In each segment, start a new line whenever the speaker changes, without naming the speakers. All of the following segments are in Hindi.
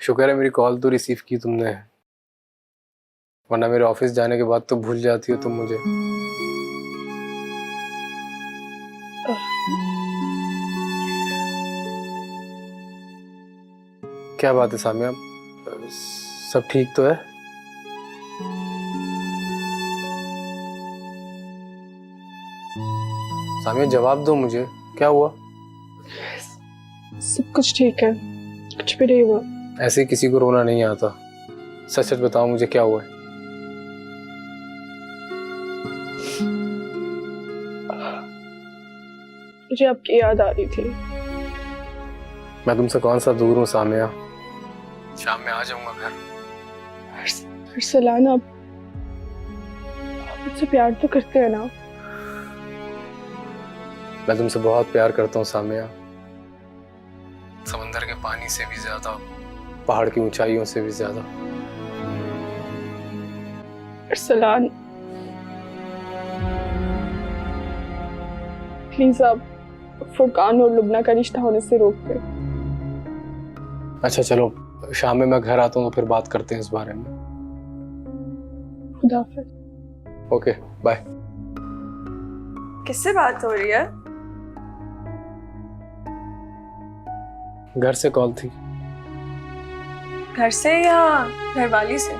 शुक्र है मेरी कॉल तो रिसीव की तुमने, वरना मेरे ऑफिस जाने के बाद तो भूल जाती हो तुम मुझे। क्या बात है सामिया, सब ठीक तो है? सामिया जवाब दो मुझे, क्या हुआ?
सब कुछ ठीक है, कुछ भी नहीं हुआ।
ऐसे किसी को रोना नहीं आता, सच सच बताओ मुझे क्या हुआ है?
मुझे आपकी याद आ रही थी।
मैं तुमसे कौन सा दूर हूँ सामिया, शाम में आ जाऊंगा घर।
अरसलान, आप मुझसे प्यार तो करते हैं ना?
मैं तुमसे बहुत प्यार करता हूँ सामिया, समंदर के पानी से भी ज्यादा, पहाड़ की ऊंचाइयों से भी ज्यादा।
अरसलान, प्लीज आप फुरकान और लुबना का रिश्ता होने से रोक दे।
अच्छा चलो, शाम में मैं घर आता हूँ तो फिर बात करते हैं इस बारे में।
खुदा हाफिज।
Okay bye.
किससे बात हो रही है?
घर से कॉल थी।
घर से या घरवाली से?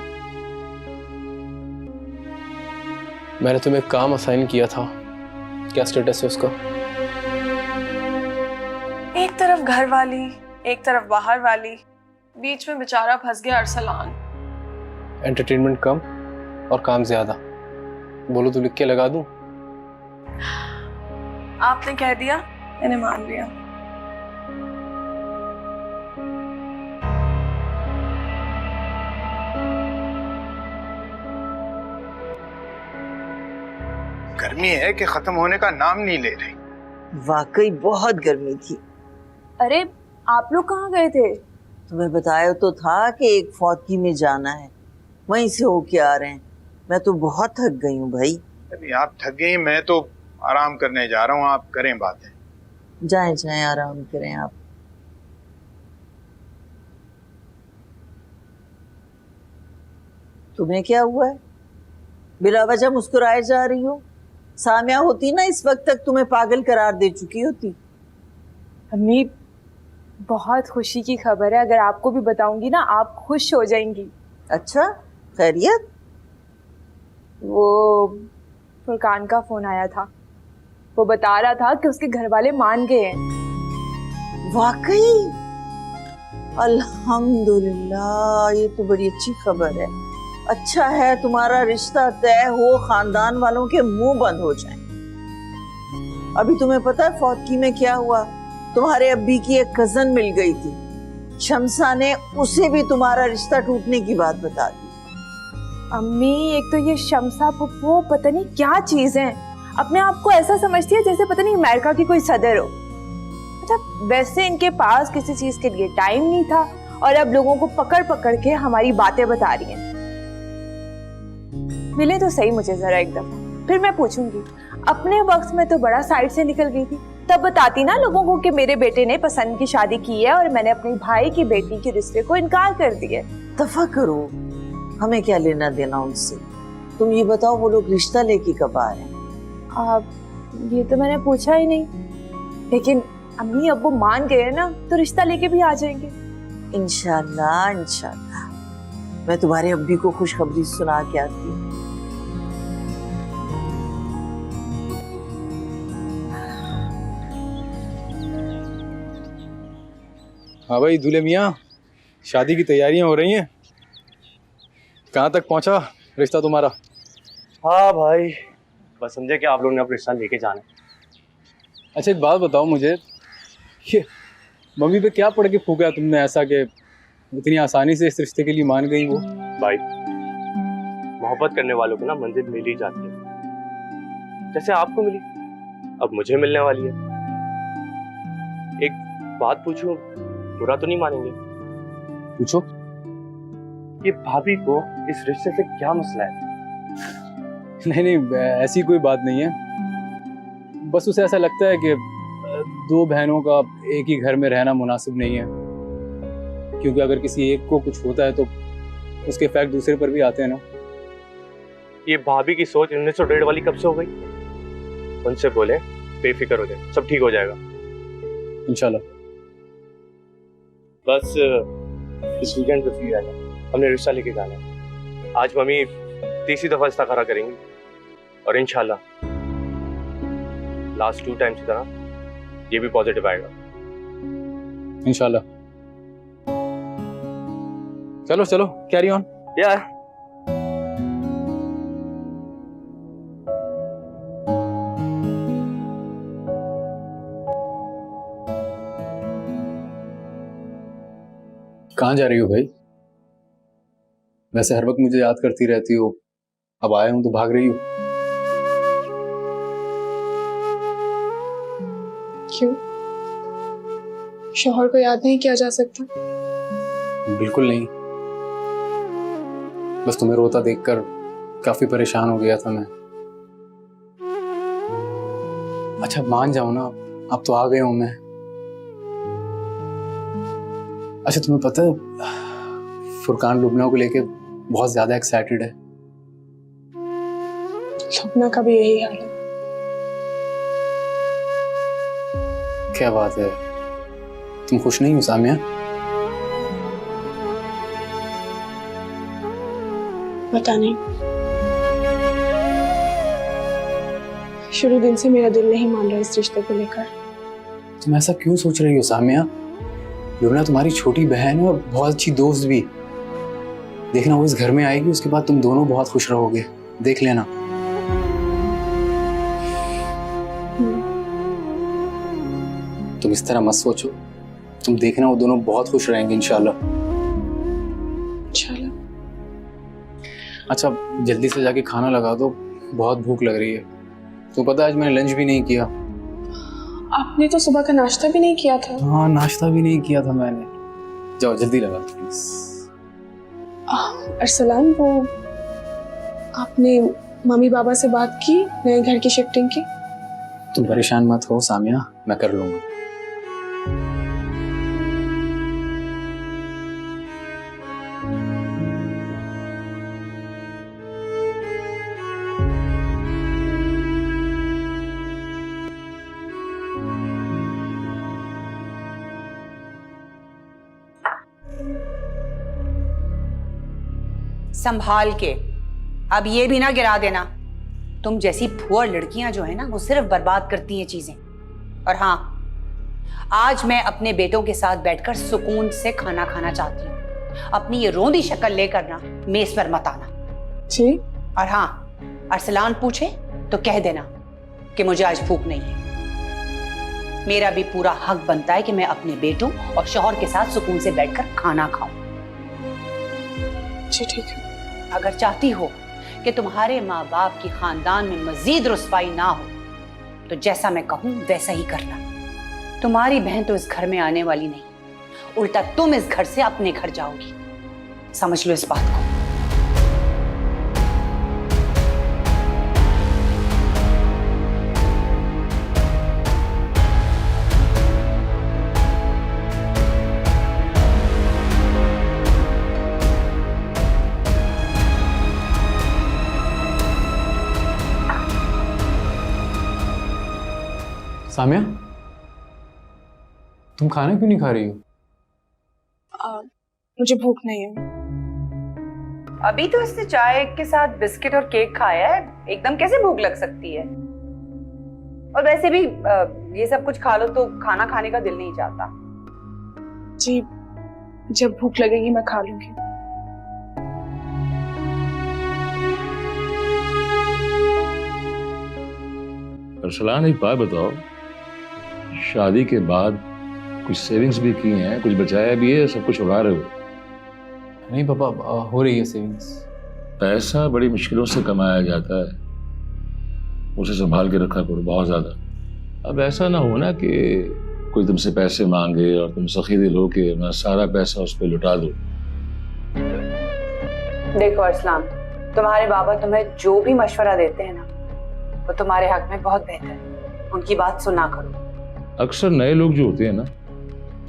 मैंने तुम्हें एक काम असाइन किया था, क्या स्टेटस है उसका?
एक तरफ घर वाली, एक तरफ बाहर वाली, बीच में बेचारा फंस गया अरसलान।
एंटरटेनमेंट कम और काम ज्यादा, बोलो तो लिख के लगा दूं?
आपने कह दिया, मैंने मान लिया।
गर्मी है कि खत्म होने का नाम नहीं ले रही।
वाकई बहुत गर्मी थी।
अरे आप लोग कहाँ गए थे?
तुम्हें बताया तो था कि एक फौतगी में जाना है, वहीं से होके आ रहे हैं। मैं तो बहुत थक गई हूँ भाई।
अभी आप थक गई, मैं तो आराम करने जा रहा हूँ, आप करें बातें।
जाएं जाएं, आराम करें आप। तुम्हें क्या हुआ है? बिला वजह मुस्कुराए जा रही हो। सामिया होती ना इस वक्त तक तुम्हें पागल करार दे चुकी होती।
अम्मी, बहुत खुशी की खबर है, अगर आपको भी बताऊंगी ना आप खुश हो जाएंगी।
अच्छा, खैरियत?
वो फुरकान का फोन आया था, वो बता रहा था कि उसके घर वाले मान गए हैं।
वाकई? अल्हम्दुलिल्लाह, ये तो बड़ी अच्छी खबर है। अच्छा है तुम्हारा रिश्ता तय हो, खानदान वालों के मुंह बंद हो जाएं। अभी तुम्हें पता है फौतगी में क्या हुआ? तुम्हारे अब्बी की एक कजन मिल गई थी, शमसा ने उसे भी तुम्हारा रिश्ता टूटने की बात बता दी।
अम्मी, एक तो ये शमसा पुप्पो पता नहीं क्या चीज है, अपने आप को ऐसा समझती है जैसे पता नहीं अमेरिका की कोई सदर हो। अच्छा, वैसे इनके पास किसी चीज के लिए टाइम नहीं था और अब लोगों को पकड़ पकड़ के हमारी बातें बता रही हैं। मिले तो सही मुझे जरा एक दफा, फिर मैं पूछूंगी। अपने वक्त में तो बड़ा साइड से निकल गई थी, तब बताती ना लोगों को कि मेरे बेटे ने पसंद की शादी की है और मैंने अपने भाई की बेटी के रिश्ते को इनकार कर दिया।
दफा करो, हमें क्या लेना देना उनसे। तुम ये बताओ, वो लोग रिश्ता लेके कब आ रहे हैं?
अब ये तो मैंने पूछा ही नहीं, लेकिन अम्मी अब वो मान गए ना तो रिश्ता लेके भी आ जाएंगे।
इंशाल्लाह इंशाल्लाह। मैं तुम्हारे अब्बी को खुशखबरी सुना के आती हूँ।
हाँ भाई दूल्हे मियाँ, शादी की तैयारियां हो रही हैं, कहाँ तक पहुँचा रिश्ता तुम्हारा?
हाँ भाई, बस समझे कि आप लोगों ने अपना रिश्ता लेके जाना है।
अच्छा एक बात बताओ मुझे, ये मम्मी पे क्या पड़ के फूका तुमने ऐसा कि इतनी आसानी से इस रिश्ते के लिए मान गई वो?
भाई, मोहब्बत करने वालों को ना मंजिल मिल ही जाती है, जैसे आपको मिली अब मुझे मिलने वाली है। एक बात पूछूं, बुरा तो नहीं मानेंगे?
पूछो।
ये भाभी को इस रिश्ते से क्या मसला है?
नहीं नहीं, ऐसी कोई बात नहीं है, बस उसे ऐसा लगता है कि दो बहनों का एक ही घर में रहना मुनासिब नहीं है, क्योंकि अगर किसी एक को कुछ होता है तो उसके इफेक्ट दूसरे पर भी आते हैं ना।
ये भाभी की सोच 1901 वाली कब से हो गई? उनसे बोले बेफिक्र हो जाए, सब ठीक हो जाएगा।
इंशाल्लाह।
बस इस वीकेंड पे फ्री रहना, हमने रिश्ता लेके जाना है। आज मम्मी तीसरी दफा इस्ताखारा करेंगी और इंशाल्लाह लास्ट 2 टाइम्स की तरह ये भी पॉजिटिव आएगा।
इंशाल्लाह। चलो चलो, कैरी ऑन।
यार
कहाँ जा रही हो भाई? वैसे हर वक्त मुझे याद करती रहती हो, अब आया हूं तो भाग रही हो।
क्यों? शौहर को याद नहीं किया जा सकता?
बिल्कुल नहीं, बस तुम्हें रोता देखकर काफी परेशान हो गया था मैं। अच्छा मान जाओ ना, अब तो आ गया हूं मैं। अच्छा तुम्हें पता है फुरकान लुबना को लेके बहुत ज्यादा एक्साइटेड है।
लुबना का भी यही हाल है।
क्या बात है, तुम खुश नहीं हो सामिया?
पता नहीं, शुरू दिन से मेरा दिल नहीं मान रहा इस रिश्ते को लेकर।
तुम ऐसा क्यों सोच रही हो सामिया? लुबना तुम्हारी छोटी बहन है और बहुत अच्छी दोस्त भी। देखना वो इस घर में आएगी, उसके बाद तुम दोनों बहुत खुश रहोगे, देख लेना। तुम इस तरह मत सोचो, तुम देखना वो दोनों बहुत खुश रहेंगे इंशाल्लाह।
इंशाल्लाह।
अच्छा जल्दी से जाके खाना लगा दो, बहुत भूख लग रही है। तो पता है आज मैंने लंच भी नहीं किया।
आपने तो सुबह का नाश्ता भी नहीं किया था।
हाँ नाश्ता भी नहीं किया था मैंने। जाओ जल्दी लगा दो प्लीज।
अरसलान, वो आपने मम्मी बाबा से बात की नए घर की शिफ्टिंग की?
तुम परेशान मत हो सामिया, मैं कर लूंगा।
संभाल के, अब ये भी ना गिरा देना। तुम जैसी फुआ लड़कियां जो है ना, वो सिर्फ बर्बाद करती हैं चीजें। और हाँ, आज मैं अपने बेटों के साथ बैठकर सुकून से खाना खाना चाहती हूँ। अपनी ये रोंदी शक्ल लेकर ना मेज पर मत आना।
जी।
और हाँ, अरसलान पूछे तो कह देना कि मुझे आज भूख नहीं है। मेरा भी पूरा हक बनता है कि मैं अपने बेटों और शौहर के साथ सुकून से बैठकर खाना खाऊं।
जी ठीक है।
अगर चाहती हो कि तुम्हारे माँ बाप की खानदान में मजीद रुस्वाई ना हो तो जैसा मैं कहूं वैसा ही करना। तुम्हारी बहन तो इस घर में आने वाली नहीं, उल्टा तुम इस घर से अपने घर जाओगी। समझ लो इस बात को।
सामिया तुम खाना क्यों नहीं खा रही हो?
मुझे भूख नहीं है।
अभी तो इसने चाय के साथ बिस्किट और केक खाया है, एकदम कैसे भूख लग सकती है? और वैसे भी ये सब कुछ खा लो तो खाना खाने का दिल नहीं चाहता।
जी, जब भूख लगेगी मैं खा लूंगी।
अरसलान एक बात बताओ, शादी के बाद कुछ सेविंग्स भी की हैं, कुछ बचाया भी है, सब कुछ उड़ा रहे हो?
नहीं पापा, हो रही है सेविंग्स।
पैसा बड़ी मुश्किलों से कमाया जाता है, उसे संभाल के रखा करो बहुत ज्यादा। अब ऐसा ना हो ना कि कोई तुमसे पैसे मांगे और तुम सखी दिल हो के अपना सारा पैसा उस पर लुटा दो।
देखो अरसलान, तुम्हारे बाबा तुम्हें जो भी मशवरा देते हैं ना, वो तुम्हारे हक में बहुत बेहतर है। उनकी बात सुना करो।
अक्सर नए लोग जो होते हैं ना,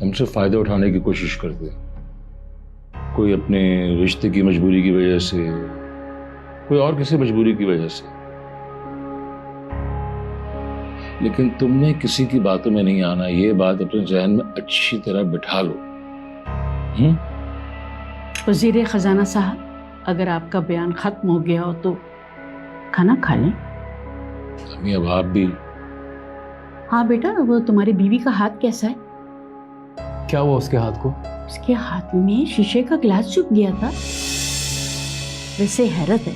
हमसे फायदा उठाने की कोशिश करते हैं, कोई अपने रिश्ते की मजबूरी की वजह से, कोई और किसी मजबूरी की वजह से। लेकिन तुमने किसी की बातों में नहीं आना, ये बात अपने जहन में अच्छी तरह बिठा लो।
वजीर खजाना साहब, अगर आपका बयान खत्म हो गया हो तो खाना खा लें।
अम्मी अब आप भी।
हाँ बेटा, वो तुम्हारी बीवी का हाथ कैसा है?
क्या हुआ उसके हाथ को?
उसके हाथ में शीशे का गिलास चुभ गया था। वैसे हैरत है,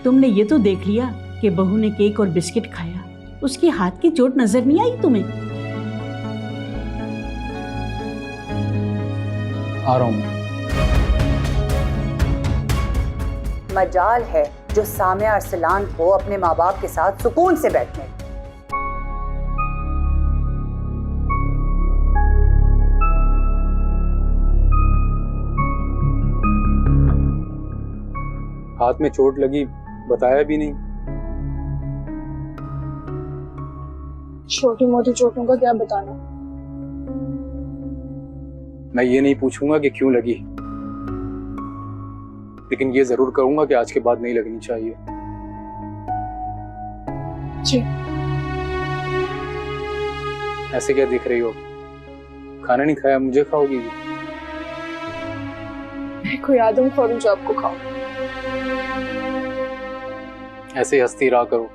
तुमने ये तो देख लिया कि बहू ने केक और बिस्किट खाया, उसके हाथ की चोट नजर नहीं आई तुम्हें?
आ रहा हूँ।
मजाल है जो सामिया अरसलान को अपने माँ बाप के साथ सुकून से बैठने।
हाथ में चोट लगी, बताया भी नहीं।
छोटी मोटी चोटों का क्या बताना।
मैं ये नहीं पूछूंगा कि क्यों लगी, लेकिन ये जरूर करूंगा कि आज के बाद नहीं लगनी चाहिए।
जी।
ऐसे क्या देख रही हो? खाना नहीं खाया, मुझे खाओगी?
मैं कोई आदम खोर हूं जो आपको खाऊं?
ऐसे हंसती रहा करो,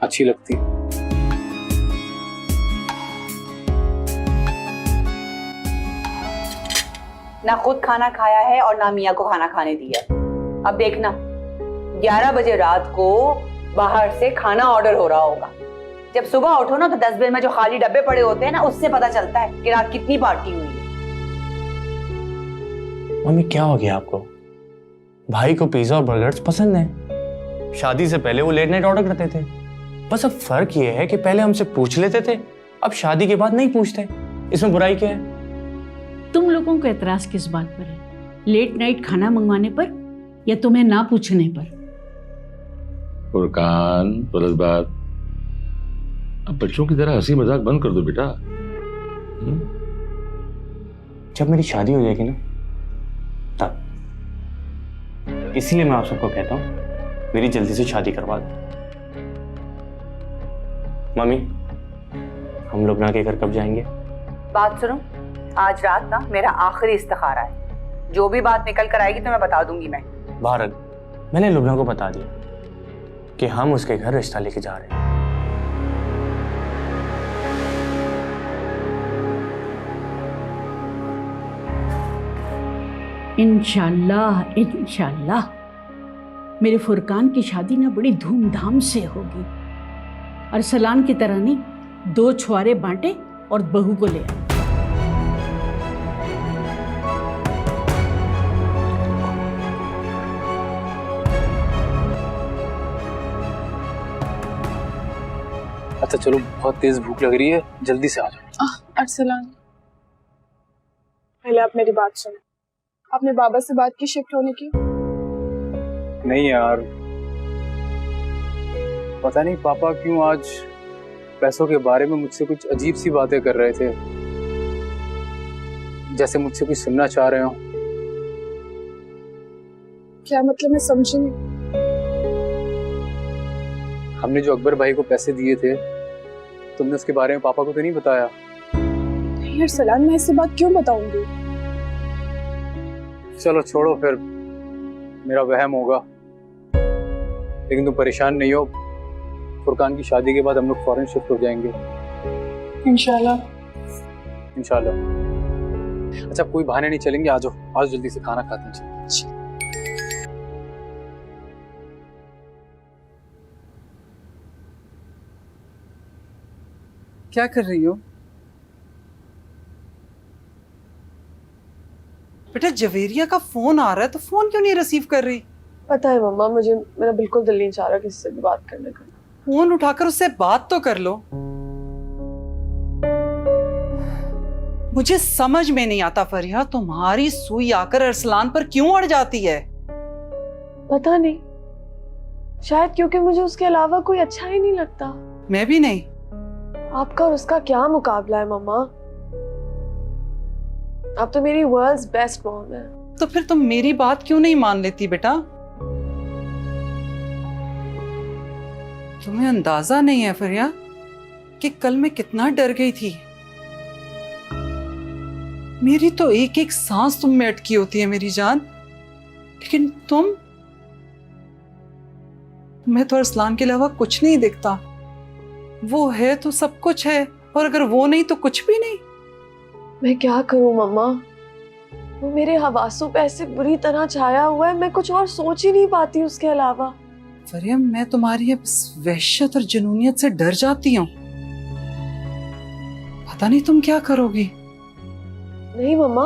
अच्छी लगती।
ना खुद खाना खाया है और ना मियाँ को खाना खाने दिया। अब देखना 11 बजे रात को बाहर से खाना ऑर्डर हो रहा होगा। जब सुबह उठो ना तो डस्टबिन में जो खाली डब्बे पड़े होते हैं ना, उससे पता चलता है कि रात कितनी पार्टी हुई है।
मम्मी क्या हो गया आपको? भाई को पिज्जा और बर्गर्स पसंद है। शादी से पहले वो लेट नाइट ऑर्डर करते थे। बस अब फर्क ये है कि पहले हमसे पूछ लेते थे, अब शादी के बाद नहीं पूछते। इसमें बुराई क्या है?
तुम लोगों का एतराज किस बात पर है? लेट नाइट खाना मंगवाने पर या तुम्हें ना पूछने पर?
फुरकान, गलत बात। अब बच्चों की तरह हंसी मजाक बंद कर दो बेटा।
जब मेरी शादी हो जाएगी ना तब। इसलिए मैं आप सबको कहता हूँ मेरी जल्दी से शादी करवा दो। मम्मी, हम लोग ना के घर कब जाएंगे?
बात सुनो, आज रात ना मेरा आखिरी इस्तिखारा है। जो भी बात निकल कर आएगी तो मैं बता दूंगी। मैं
भारत, मैंने लुबना को बता दिया कि हम उसके घर रिश्ता लेके जा रहे हैं।
इंशाल्लाह इंशाल्लाह मेरे फुरकान की शादी ना बड़ी धूमधाम से होगी। अरसलान की तरह नहीं, 2 छुआरे बांटे और बहू को ले आए।
अच्छा चलो, बहुत तेज भूख लग रही है, जल्दी से आ जाओ।
अरसलान, पहले आप मेरी बात सुनो। आपने बाबा से बात की शिफ्ट होने की?
नहीं यार, पता नहीं पापा क्यों आज पैसों के बारे में मुझसे कुछ अजीब सी बातें कर रहे थे, जैसे मुझसे कुछ सुनना चाह रहे हो।
क्या मतलब? मैं समझी नहीं।
हमने जो अकबर भाई को पैसे दिए थे, तुमने उसके बारे में पापा को तो नहीं बताया?
नहीं अरसलान, मैं इससे बात क्यों बताऊंगी?
चलो छोड़ो, फिर मेरा वहम होगा। लेकिन तुम परेशान नहीं हो, फुरकान की शादी के बाद हम लोग फौरन शिफ्ट हो जाएंगे
इंशाल्लाह।
इंशाल्लाह। अच्छा कोई बहाने नहीं चलेंगे, आ जाओ, आज जल्दी से खाना खाते हैं।
क्या कर रही हो बेटा? जवेरिया का फोन आ रहा है तो फोन क्यों नहीं रिसीव कर रही?
पता है मम्मा, मुझे मेरा बिल्कुल दिल नहीं चाह रहा किसी से भी बात करने का।
फोन उठाकर उससे बात तो कर लो। मुझे समझ में नहीं आता फरिया, तुम्हारी सुई आकर अरसलान पर क्यों अड़ जाती है?
पता नहीं, शायद क्योंकि मुझे उसके अलावा कोई अच्छा ही नहीं लगता।
मैं भी नहीं।
आपका और उसका क्या मुकाबला है मम्मा?
आप तो मेरी वर्ल्ड्स बेस्ट मॉम है।
तो फिर तुम मेरी बात क्यों नहीं मान लेती बेटा? तुम्हें अंदाजा नहीं है फरिया कि कल मैं कितना डर गई थी। मेरी तो एक एक सांस तुम में अटकी होती है मेरी जान, लेकिन मैं तो अरसलान के अलावा कुछ नहीं दिखता। वो है तो सब कुछ है, और अगर वो नहीं तो कुछ भी नहीं।
मैं क्या करूं मम्मा, वो मेरे हवासों पे ऐसे बुरी तरह छाया हुआ है, मैं कुछ और सोच ही नहीं पाती उसके अलावा।
फरियम, मैं तुम्हारी अब इस वहशत और जुनूनियत से डर जाती हूँ। पता नहीं तुम क्या करोगी।
नहीं मम्मा,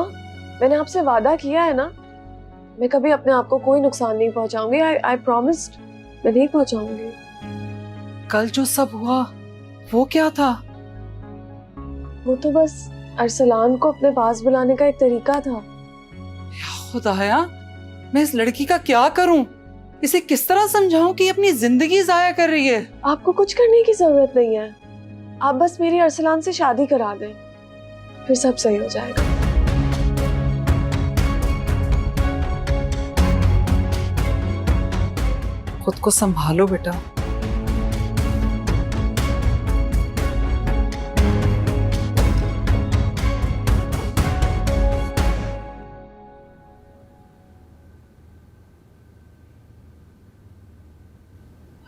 मैंने आपसे वादा किया है ना, मैं कभी अपने आप को कोई नुकसान नहीं पहुंचाऊंगी। आई प्रॉमिस्ड, मैं नहीं पहुंचाऊंगी।
कल जो सब हुआ वो क्या था?
वो तो बस अरसलान को अपने पास बुलाने का एक तरीका था।
खुदाया, मैं इस लड़की का क्या करूं? इसे किस तरह समझाऊं कि अपनी जिंदगी जाया कर रही है?
आपको कुछ करने की जरूरत नहीं है, आप बस मेरी अरसलान से शादी करा दें, फिर सब सही हो जाएगा।
खुद को संभालो बेटा।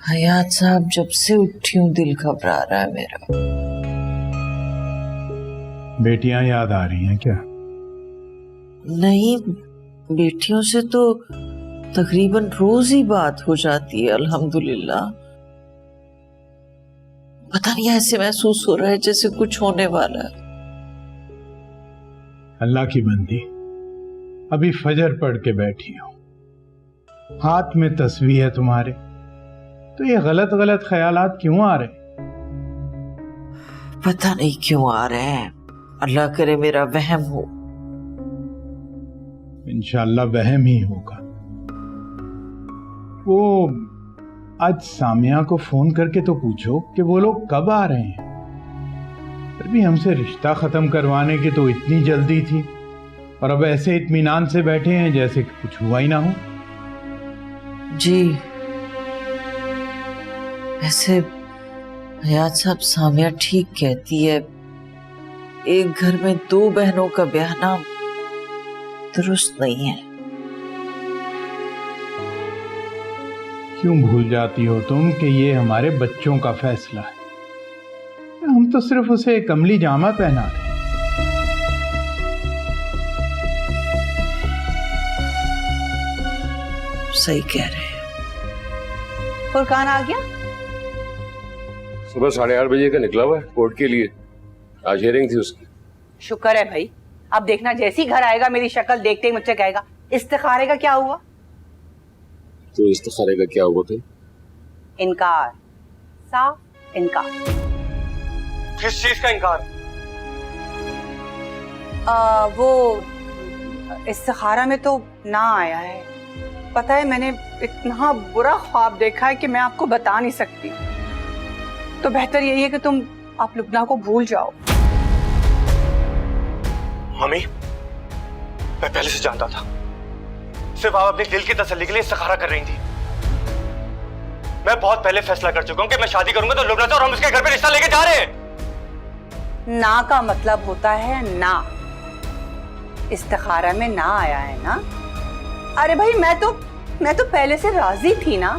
हयात साहब, जब से उठी हूँ दिल घबरा रहा है मेरा।
बेटियां याद आ रही हैं क्या?
नहीं, बेटियों से तो तकरीबन रोज ही बात हो जाती है अल्हम्दुलिल्लाह। पता नहीं ऐसे महसूस हो रहा है जैसे कुछ होने वाला है।
अल्लाह की बंदी, अभी फजर पढ़ के बैठी हूँ, हाथ में तस्बीह है तुम्हारे, तो ये गलत गलत ख्यालात क्यों आ रहे?
पता नहीं क्यों आ रहे हैं, अल्लाह करे मेरा वहम हो।
इंशाअल्लाह वहम ही होगा। वो आज सामिया को फोन करके तो पूछो कि वो लोग कब आ रहे हैं। फिर भी हमसे रिश्ता खत्म करवाने की तो इतनी जल्दी थी, और अब ऐसे इत्मीनान से बैठे हैं जैसे कि कुछ हुआ ही ना हो।
जी, वैसे हयात साहब, सामिया ठीक कहती है, एक घर में दो बहनों का ब्याहना दुरुस्त नहीं है।
क्यों भूल जाती हो तुम कि ये हमारे बच्चों का फैसला है? हम तो सिर्फ उसे एक अमली जामा पहना रहे।
सही कह रहे हैं।
फुरकान आ गया?
सुबह 8:30 बजे का निकला हुआ है कोर्ट के लिए, आज हियरिंग थी उसकी।
शुक्र है भाई। अब देखना, जैसे ही घर आएगा मेरी शक्ल देखते ही मुझसे कहेगा इस्तिखारे का क्या हुआ।
तो इस्तिखारे का क्या हुआ फिर?
इनकार, साफ इनकार।
किस चीज का इनकार?
वो इस्तिखारा में तो ना आया है। पता है, मैंने इतना बुरा ख्वाब देखा है कि मैं आपको बता नहीं सकती। तो बेहतर यही है कि आप लुबना को भूल जाओ।
मम्मी, मैं पहले से जानता था, सिर्फ आप अपने दिल की तसल्ली के लिए इस्तिखारा कर रही थी। मैं बहुत पहले फैसला कर चुका हूं कि मैं शादी करूंगा तो लुबना से, और हम उसके घर पे रिश्ता लेके जा रहे हैं।
ना का मतलब होता है ना। इस्तिखारा में ना आया है ना। अरे भाई, मैं तो पहले से राजी थी ना,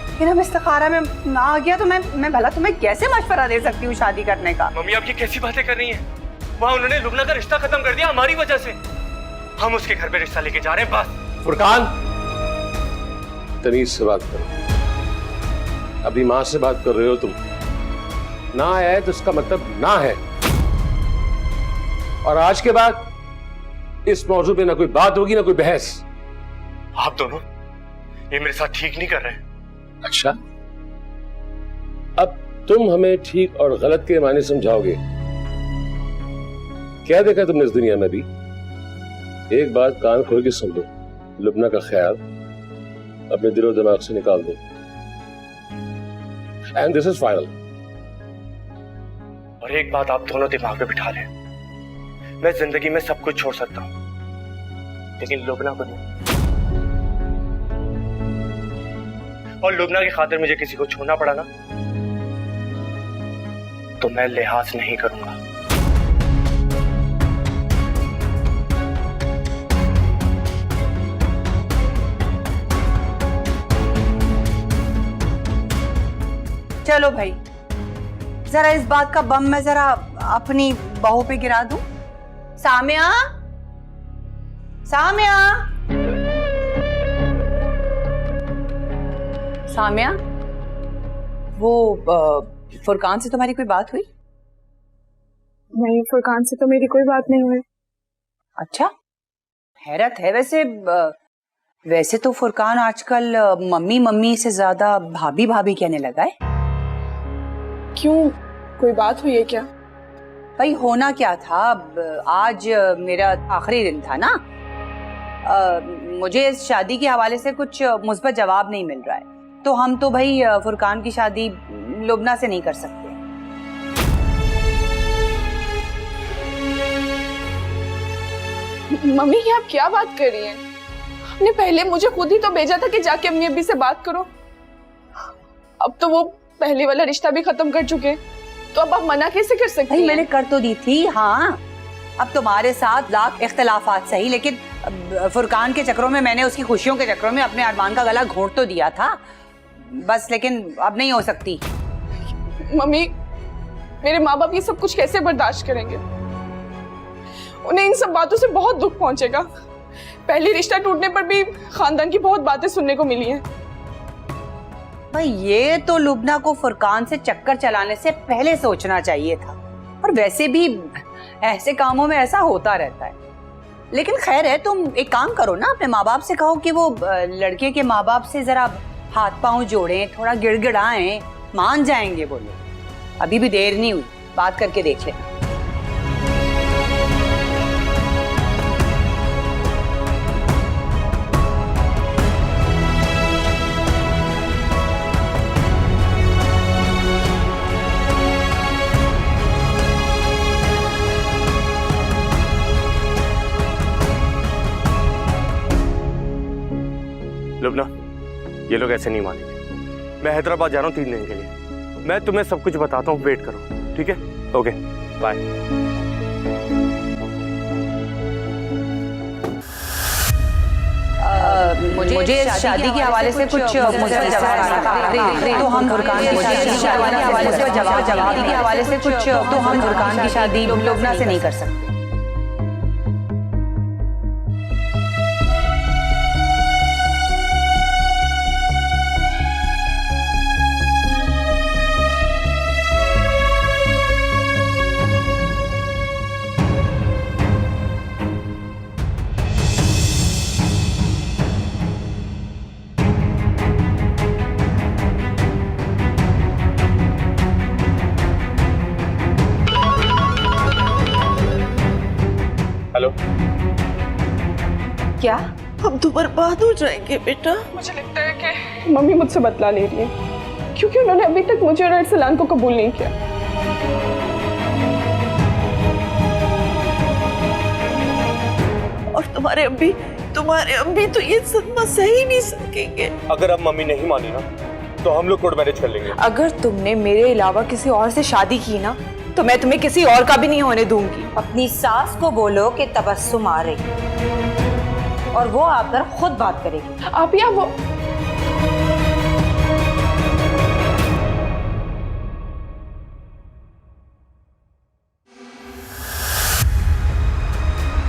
लेकिन अब इस्तिखारा में ना आ गया तो मैं भला तुम्हें कैसे मशवरा दे सकती हूँ शादी करने का।
मम्मी, आप ये कैसी बातें कर रही हैं? वहाँ उन्होंने लुबना का रिश्ता खत्म कर दिया हमारी वजह से। हम उसके घर पे रिश्ता लेके जा रहे हैं बस।
फुरकान, तमीज से बात करो। अभी माँ से बात कर रहे हो तुम। ना आया है तो इसका मतलब ना है, और आज के बाद इस मौजू पे ना कोई बात होगी ना कोई बहस।
आप दोनों ये मेरे साथ ठीक नहीं कर रहे।
अच्छा, अब तुम हमें ठीक और गलत के मायने समझाओगे? क्या देखा तुमने इस दुनिया में भी? एक बात कान खोल के सुन लो, लुबना का ख्याल अपने दिलो दिमाग से निकाल दो, एंड दिस इज फाइनल।
और एक बात आप दोनों दिमाग में बिठा लें, मैं जिंदगी में सब कुछ छोड़ सकता हूं, लेकिन लुबना को नहीं। और लुबना की खातिर मुझे किसी को छोड़ना पड़ा ना, तो मैं लिहाज नहीं करूंगा।
चलो भाई, जरा इस बात का बम मैं जरा अपनी बहू पे गिरा दूं। सामिया, सामिया, सामिया, वो फुरकान से तुम्हारी कोई बात हुई?
नहीं, फुरकान से तो मेरी कोई बात नहीं हुई।
अच्छा, हैरत है। वैसे तो फुरकान आजकल मम्मी मम्मी से ज्यादा भाभी भाभी कहने लगा है।
क्यों, कोई बात हुई है क्या?
भाई होना क्या था, आज मेरा आखिरी दिन था ना। मुझे इस शादी के हवाले से कुछ मुस्बत जवाब नहीं मिल रहा है, तो हम तो भाई फुरकान की शादी लुबना से नहीं कर सकते।
मम्मी, ये आप क्या बात कर रही हैं? आपने पहले मुझे खुद ही तो भेजा था कि जाके अम्मी अब्बी से बात करो। अब तो वो पहले वाला रिश्ता भी खत्म कर चुके हैं, तो अब आप मना कैसे कर सकती हैं?
मैंने कर तो दी थी। हाँ, अब तुम्हारे साथ लाख इख्तलाफात सही, लेकिन फुरकान के चक्रों में, मैंने उसकी खुशियों के चक्रों में अपने अरमान का गला घोंट तो दिया था बस, लेकिन अब नहीं हो सकती।
मम्मी, मेरे माँ बाप ये सब कुछ कैसे बर्दाश्त करेंगे? उन्हें इन सब बातों से बहुत दुख पहुंचेगा। पहले रिश्ता टूटने पर भी खानदान की बहुत बातें सुनने को मिली हैं।
भाई ये तो लुबना को फुरकान से चक्कर चलाने से पहले सोचना चाहिए था, और वैसे भी ऐसे कामों में ऐसा होता रहता है। लेकिन खैर है, तुम एक काम करो ना, अपने माँ बाप से कहो कि वो लड़के के माँ बाप से जरा हाथ पांव जोड़ें, थोड़ा गिड़गिड़ाएं, मान जाएंगे वो लोग। अभी भी देर नहीं हुई, बात करके देख लेना।
लुबना, ये लोग ऐसे नहीं मानेंगे। मैं हैदराबाद जा रहा हूँ 3 दिन के लिए। मैं तुम्हें सब कुछ बताता हूँ, वेट करो, ठीक है? Okay, bye.
मुझे शादी के हवाले से कुछ जवाब के हवाले से कुछ, तो हम फुरकान की शादी लुबना से नहीं कर सकते।
हेलो,
क्या हम तो बर्बाद हो जाएंगे बेटा?
मुझे लगता है कि मम्मी मुझसे बदला ले रही है, क्योंकि उन्होंने अभी तक मुझे और अरसलान को कबूल नहीं किया।
और तुम्हारे अम्मी तो ये सदमा सही नहीं सकेंगे।
अगर अब मम्मी नहीं मानी ना, तो हम लोग कोर्ट मैरिज कर लेंगे।
अगर तुमने मेरे अलावा किसी और से शादी की ना, तो मैं तुम्हें किसी और का भी नहीं होने दूंगी।
अपनी सास को बोलो कि तबस्सुम आ रही, और वो आकर खुद बात करेगी।
आप या वो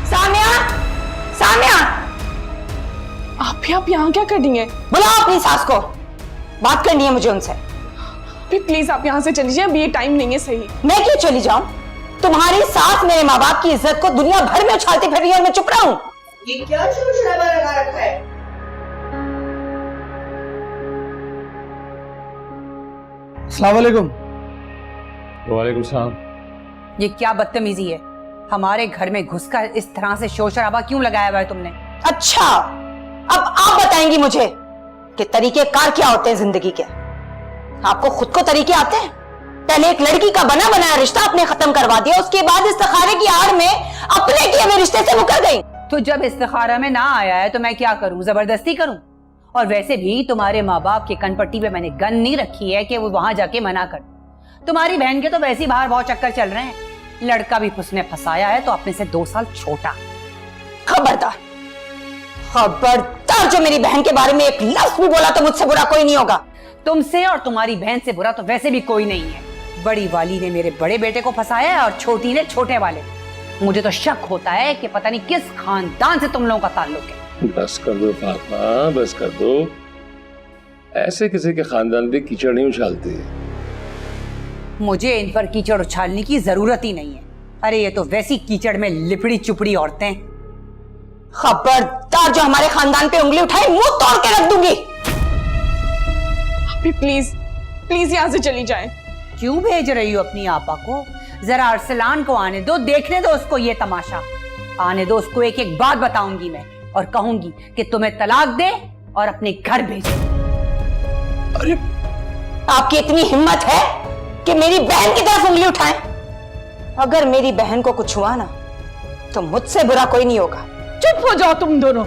सामिया,
आप यहाँ क्या कर रही हैं?
बुलाओ अपनी सास को, बात करनी है मुझे उनसे।
प्लीज आप यहाँ से चली जाइए, अभी ये टाइम नहीं है सही।
मैं क्यों चली जाऊं? तुम्हारी सास मेरे माँ बाप की इज्जत को दुनिया भर में उछालती फिर रही है और मैं चुप रहा हूं।
ये क्या चुड़चुड़ावा लगा रखा है?
अस्सलाम वालेकुम।
वालेकुम सलाम।
ये क्या बदतमीजी है? हमारे घर में घुसकर इस तरह से शोर शराबा क्यों लगाया हुआ है तुमने? अच्छा, अब आप बताएंगी मुझे कि तरीके कार क्या होते हैं जिंदगी के? आपको खुद को तरीके आते हैं? पहले एक लड़की का बना बनाया रिश्ता आपने खत्म करवा दिया, उसके बाद इस्तिखारे की आड़ में अपने किए हुए रिश्ते से मुकर गई। तो जब इस्तिखारा में ना आया है तो मैं क्या करूं, जबरदस्ती करूं? और वैसे भी तुम्हारे माँ बाप के कनपट्टी पे मैंने गन नहीं रखी है कि वो वहां जाके मना कर। तुम्हारी बहन के तो वैसे ही बाहर बहुत चक्कर चल रहे हैं, लड़का भी उसने फंसाया है तो अपने से 2 साल छोटा। खबरदार, खबरदार, जो मेरी बहन के बारे में एक लफ्ज भी बोला तो मुझसे बुरा कोई नहीं होगा। तुमसे और तुम्हारी बहन से बुरा तो वैसे भी कोई नहीं है। बड़ी वाली ने मेरे बड़े बेटे को फंसाया है और छोटी ने छोटे वाले। मुझे तो शक होता है कि पता नहीं किस खानदान से तुम लोगों का ताल्लुक है।
बस कर दो फातिमा, बस कर दो। ऐसे किसी के खानदान पे कीचड़ नहीं उछालते।
मुझे इन पर कीचड़ उछालने की जरूरत ही नहीं है। अरे ये तो वैसी कीचड़ में लिपड़ी चुपड़ी औरतें। खबरदार, जो हमारे खानदान पे उंगली उठाए मुंह तोड़ के रख दूंगी।
अभी प्लीज प्लीज यहाँ से चली जाएं।
क्यों भेज रही हो अपनी आपा को? जरा अरसलान को आने दो, देखने दो उसको ये तमाशा। आने दो उसको, एक एक बात बताऊंगी मैं और कहूंगी कि तुम्हें तलाक दे और अपने घर भेजे।
अरे
आपकी इतनी हिम्मत है कि मेरी बहन की तरफ उंगली उठाएं? अगर मेरी बहन को कुछ हुआ ना तो मुझसे बुरा कोई नहीं होगा।
चुप हो जाओ तुम दोनों,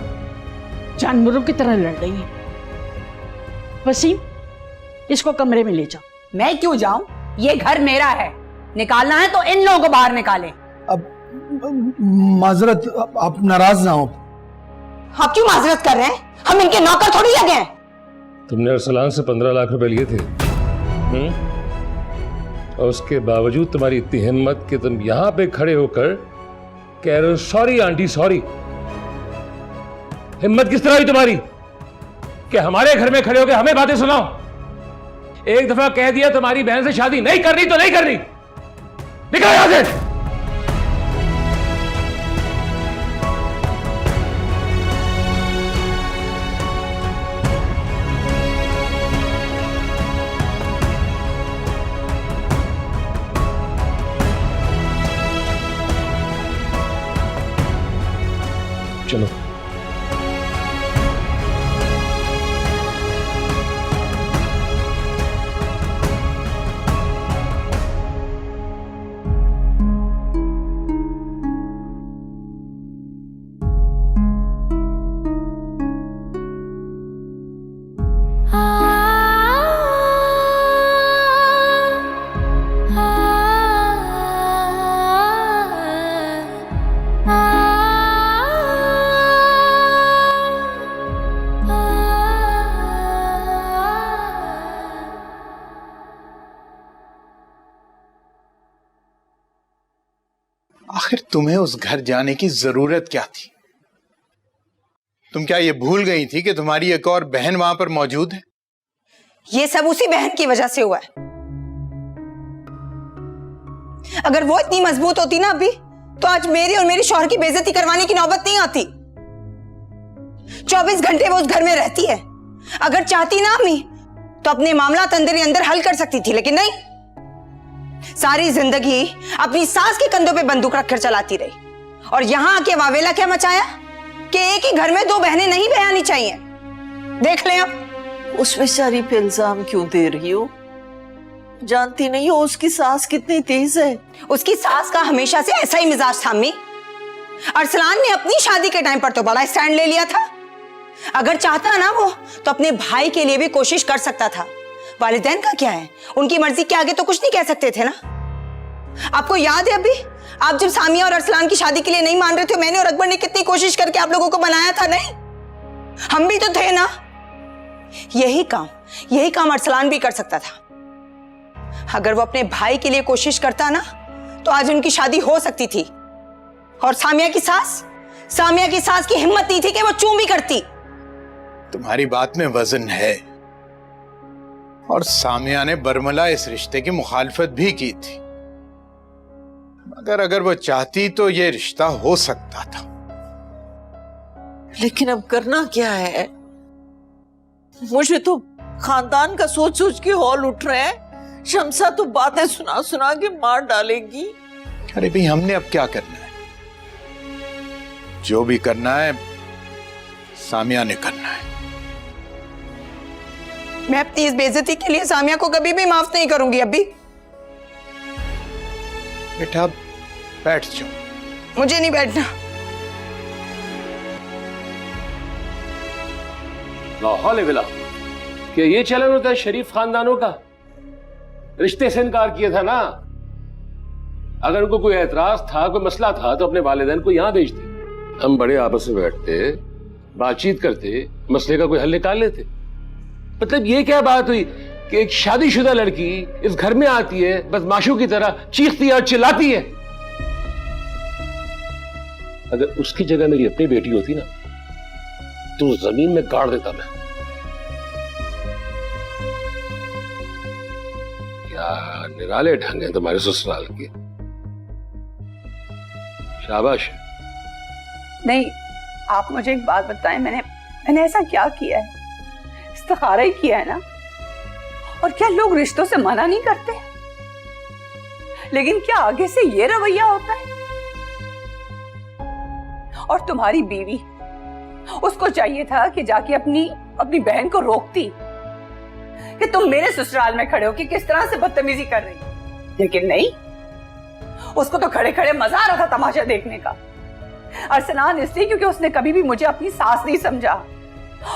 जानवरों की तरह लड़ रही है। वसीम, इसको कमरे में ले जाओ।
मैं क्यों जाऊं? ये घर मेरा है, निकालना है तो इन लोगों को बाहर निकालें।
अब माजरत, आप नाराज ना हो।
आप क्यों माजरत कर रहे हैं? हम इनके नौकर थोड़ी लगे हैं।
तुमने अरसलान से 15 लाख रुपए लिए थे, और उसके बावजूद तुम्हारी इतनी हिम्मत कि तुम यहां पे खड़े होकर कह रहे हो सॉरी आंटी सॉरी। हिम्मत किस तरह हुई तुम्हारी कि हमारे घर में खड़े होकर हमें बातें सुनाओ? एक दफा कह दिया तुम्हारी बहन से शादी नहीं करनी तो नहीं करनी। निकलो यहां से। चलो
आखिर तुम्हें उस घर जाने की जरूरत क्या थी? तुम क्या ये भूल गई थी कि तुम्हारी एक और बहन वहां पर मौजूद है?
ये सब उसी बहन की वजह से हुआ है। अगर वो इतनी मजबूत होती ना अभी, तो आज मेरी और मेरी शौहर की बेइज्जती करवाने की नौबत नहीं आती। 24 घंटे वो उस घर में रहती है। अगर चाहती ना अम्मी तो अपने मामला अंदर ही अंदर हल कर सकती थी, लेकिन नहीं। सारी जिंदगी अपनी सास के कंधों पे बंदूक रखकर चलाती रही और यहां आके वावेला क्या मचाया कि एक ही घर में 2 बहनें नहीं बयानी चाहिए। देख ले आप।
उस बेचारी पे इल्जाम क्यों दे रही हो? जानती नहीं हो उसकी सास कितनी तेज है?
उसकी सास का हमेशा से ऐसा ही मिजाज था अम्मी। अरसलान ने अपनी शादी के टाइम पर तो बड़ा स्टैंड ले लिया था। अगर चाहता ना वो तो अपने भाई के लिए भी कोशिश कर सकता था। वालिदैन का क्या है, उनकी मर्जी के आगे तो कुछ नहीं कह सकते थे ना। आपको याद है अभी आप जब सामिया और अरसलान की शादी के लिए नहीं मान रहे थे, मैंने और अकबर ने कितनी कोशिश करके आप लोगों को बनाया था? नहीं, हम भी तो थे ना। यही काम अरसलान भी कर सकता था। अगर वो अपने भाई के लिए कोशिश करता ना तो आज उनकी शादी हो सकती थी। और सामिया की सास की हिम्मत नहीं थी कि वो चूं भी करती।
तुम्हारी बात में वजन है, और सामिया ने बरमला इस रिश्ते की मुखालफत भी की थी, मगर अगर वो चाहती तो ये रिश्ता हो सकता था।
लेकिन अब करना क्या है? मुझे तो खानदान का सोच सोच के हौल उठ रहे हैं। शमसा तो बातें सुना सुना के मार डालेगी।
अरे भाई, हमने अब क्या करना है? जो भी करना है सामिया ने करना है।
मैं अपनी इस बेइज्जती के लिए सामिया को कभी भी माफ नहीं करूंगी। अभी
बेटा बैठ जाओ।
मुझे नहीं बैठना।
लाहौल बिला कि ये चलन होता है शरीफ खानदानों का। रिश्ते से इनकार किया था ना। अगर उनको कोई एतराज था, कोई मसला था, तो अपने वालिदैन को यहाँ भेजते। हम बड़े आपस में बैठते, बातचीत करते, मसले का कोई हल निकाल लेते। मतलब ये क्या बात हुई कि एक शादीशुदा लड़की इस घर में आती है, बदमाशों की तरह चीखती है और चिल्लाती है। अगर उसकी जगह मेरी अपनी बेटी होती ना, तो जमीन में गाड़ देता मैं। क्या निराले ढंग है तुम्हारे ससुराल के। शाबाश।
नहीं, आप मुझे एक बात बताएं, मैंने ऐसा क्या किया है? इस्तिखारा ही किया है ना। और क्या लोग रिश्तों से मना नहीं करते? लेकिन क्या आगे से ये रवैया होता है? और तुम्हारी बीवी, उसको चाहिए था कि जाके अपनी बहन को रोकती कि तुम मेरे ससुराल में खड़े हो कि किस तरह से बदतमीजी कर रही हो। लेकिन नहीं, उसको तो खड़े खड़े मजा आ रहा था तमाशा देखने का। अरसलान इसलिए क्योंकि उसने कभी भी मुझे अपनी सास नहीं समझा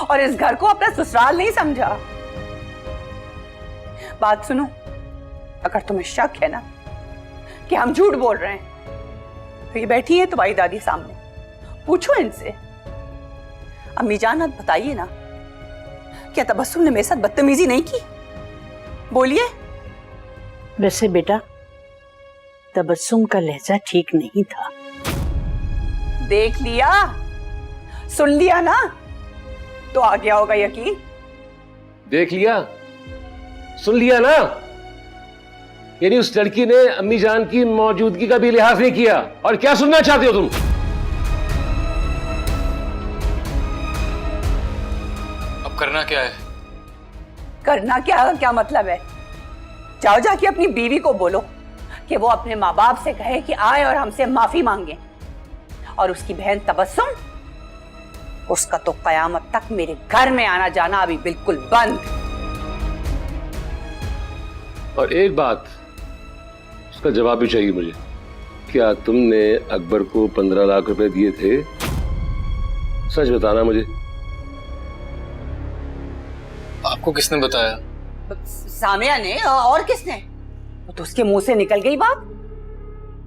और इस घर को अपना ससुराल नहीं समझा। बात सुनो, अगर तुम्हें शक है ना कि हम झूठ बोल रहे हैं, तो ये बैठी है तुम्हारी दादी सामने, पूछो इनसे। अम्मी जान, आप बताइए ना, क्या तबस्सुम ने मेरे साथ बदतमीजी नहीं की? बोलिए।
वैसे बेटा, तबस्सुम का लहजा ठीक नहीं था।
देख लिया, सुन लिया ना, तो आ गया होगा यकीन।
देख लिया, सुन लिया ना, यानी उस लड़की ने अम्मी जान की मौजूदगी का भी लिहाज नहीं किया। और क्या सुनना चाहते हो तुम?
अब करना क्या है?
करना क्या मतलब है? जाओ जाके अपनी बीवी को बोलो कि वो अपने माँ बाप से कहे कि आए और हमसे माफी मांगे। और उसकी बहन तबस्सुम, उसका तो कयामत तक मेरे घर में आना जाना अभी बिल्कुल बंद।
और एक बात, उसका जवाब भी चाहिए मुझे। क्या तुमने अकबर को 15 लाख रुपए दिए थे? सच बताना मुझे।
आपको किसने बताया?
सामिया ने, और किसने? तो उसके मुंह से निकल गई बात।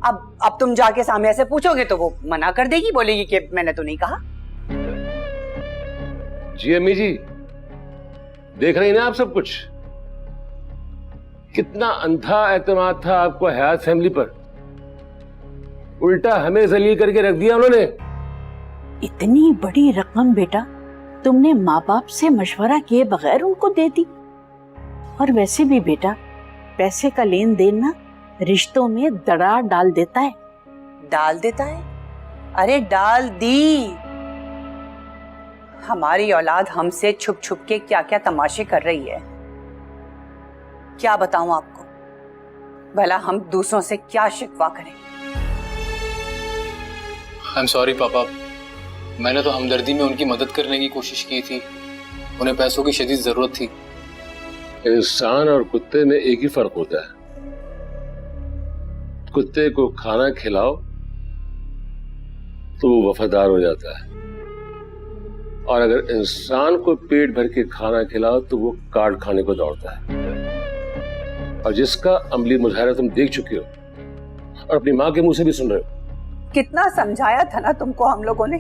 अब तुम जाके सामिया से पूछोगे तो वो मना कर देगी, बोलेगी कि मैंने तो नहीं कहा।
जी अम्मी जी, देख रही ना आप सब कुछ। कितना अंधा एतमाद था आपको हयात फैमिली पर, उल्टा हमें जलील करके रख दिया उन्होंने।
इतनी बड़ी रकम बेटा तुमने माँ बाप से मशवरा किए बगैर उनको दे दी। और वैसे भी बेटा, पैसे का लेन देन ना रिश्तों में दरार डाल देता है।
डाल देता है? अरे डाल दी। हमारी औलाद हमसे छुप छुप के क्या क्या तमाशे कर रही है, क्या बताऊं आपको। भला हम दूसरों से क्या शिकवा करें।
आई एम सॉरी पापा, मैंने तो हमदर्दी में उनकी मदद करने की कोशिश की थी। उन्हें पैसों की शदीद जरूरत थी।
इंसान और कुत्ते में एक ही फर्क होता है। कुत्ते को खाना खिलाओ तो वो वफादार हो जाता है, और अगर इंसान को पेट भर के खाना खिलाओ तो वो काट खाने को दौड़ता है। और जिसका अमली मुजाहरा तुम देख चुके हो और अपनी माँ के मुंह से भी सुन रहे हो।
कितना समझाया था ना तुमको हम लोगों ने,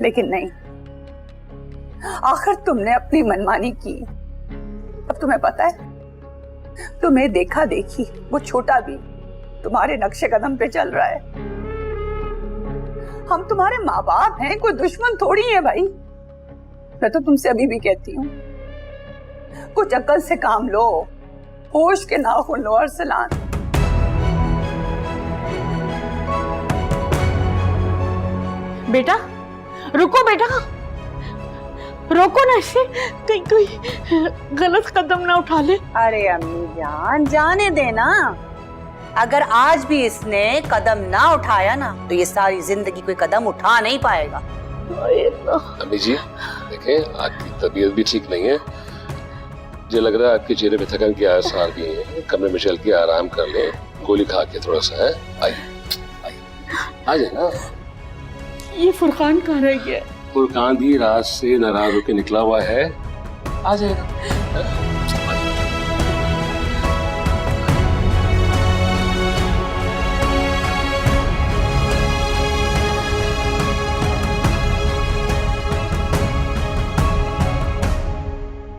लेकिन नहीं, आखिर तुमने अपनी मनमानी की। अब तुम्हें पता है, तुम्हें देखा देखी वो छोटा भी तुम्हारे नक्शे कदम पे चल रहा है। हम तुम्हारे माँ बाप हैं, कोई दुश्मन थोड़ी है भाई। मैं तो तुमसे अभी भी कहती हूँ, कुछ अक्ल से काम लो, होश के नाखून लो अरसलान।
बेटा रुको, बेटा रोको ना, इसे कहीं कोई गलत कदम ना उठा ले।
अरे अम्मी जान, जाने देना। अगर आज भी इसने कदम ना उठाया ना, तो ये सारी जिंदगी कोई कदम उठा नहीं पाएगा।
अम्मी जी देखें, आपकी तबीयत भी ठीक नहीं है। मुझे लग रहा है आपके चेहरे पे थकन के आसार भी हैं। कमरे में चल के आराम कर ले, गोली खा के थोड़ा सा है। आइए आ जाए ना।
ये फुरकान कहाँ रह गया?
फुरकान भी रात से नाराज होकर निकला हुआ है।
आ जाएगा।